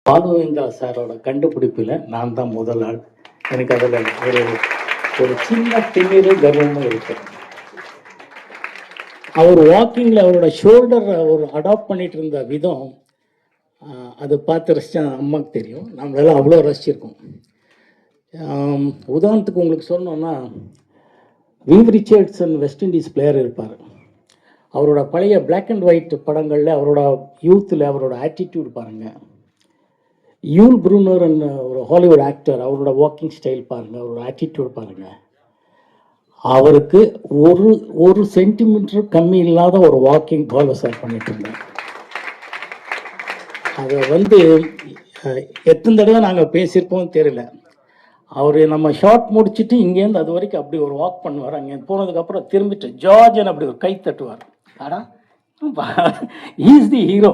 பாலுவேந்தா சாரோட கண்டுபிடிப்பில் நான் தான் முதல் ஆள். எனக்கு அதில் ஒரு சின்ன திமிரு கர்வமும் இருக்கு. அவர் வாக்கிங்கில் அவரோட ஷோல்டர் அவர் அடாப்ட் பண்ணிட்டு இருந்த விதம், அதை பார்த்து ரசித்தா அம்மாவுக்கு தெரியும். நம்மளால அவ்வளோ ரசிச்சிருக்கோம். உதாரணத்துக்கு உங்களுக்கு சொன்னோன்னா, Viv Richardson West Indies player இருப்பார். அவரோட பழைய பிளாக் அண்ட் ஒயிட் படங்களில் அவரோட யூத்தில் அவரோட ஆட்டிடியூட் பாருங்கள். யூல் ப்ரூனர் ஒரு ஹாலிவுட் ஆக்டர், அவரோட வாக்கிங் ஸ்டைல் பாருங்கள், அவரோட ஆட்டிடியூட் பாருங்கள். அவருக்கு ஒரு சென்டிமீட்டர் கம்மி இல்லாத ஒரு வாக்கிங் பால் சார் பண்ணிட்டு இருந்தேன். அதை எத்தனை தடவை நாங்கள் பேசியிருப்போம் தெரியல. அவர் நம்ம ஷார்ட் முடிச்சுட்டு இங்கேருந்து அது வரைக்கும் அப்படி ஒரு வாக் பண்ணுவார். அங்கே போனதுக்கப்புறம் திரும்பிட்டு ஜார்ஜன் அப்படி ஒரு கை தட்டுவார். ஆனால் ஈஸ் தி ஹீரோ.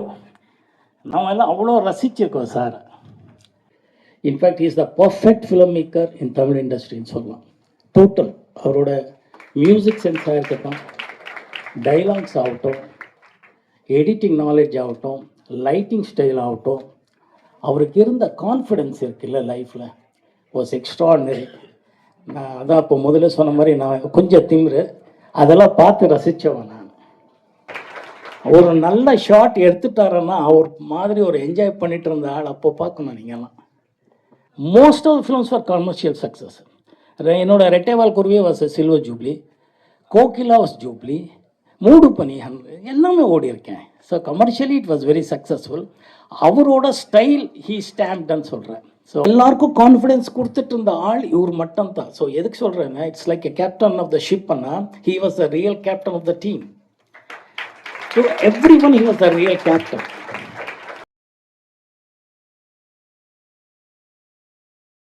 நம்ம எல்லாம் அவ்வளோ ரசிச்சிருக்கோம் sir. In fact is the perfect film maker in Tamil இண்டஸ்ட்ரின்னு சொல்லலாம். டோட்டல் அவரோட மியூசிக் சென்ஸாக இருக்கட்டும், டைலாக்ஸ் ஆகட்டும், எடிட்டிங் நாலேஜ் ஆகட்டும், லைட்டிங் ஸ்டைல் ஆகட்டும், அவருக்கு இருந்த கான்ஃபிடென்ஸ் இருக்குல்ல லைஃப்பில், வாஸ் எக்ஸ்ட்ராடினரி. நான் அதான் இப்போ முதல்ல சொன்ன மாதிரி நான் கொஞ்சம் திமிரு, அதெல்லாம் பார்த்து ரசித்தவன் நான். ஒரு நல்ல ஷாட் எடுத்துட்டாருன்னா அவர் மாதிரி ஒரு என்ஜாய் பண்ணிட்டு இருந்த ஆள் அப்போ பார்க்கணும் நீங்கள்லாம். Most of films for commercial success. என்னோட ரெட்டைவால் குருவியே was silver jubilee, Kokila was jubilee, Moodu Pani எல்லாமே ஓடி இருக்கேன். So commercially it was very successful. அவரோட ஸ்டைல் ஹீ ஸ்டாம்ப்டுன்னு சொல்கிறேன். ஸோ எல்லாருக்கும் கான்ஃபிடென்ஸ் கொடுத்துட்டு இருந்த ஆள் இவர் மட்டும் தான். ஸோ எதுக்கு சொல்கிறேன்னா, it's like a captain of the ship அண்ணா, he was the real captain of the team. So every one he was the real captain.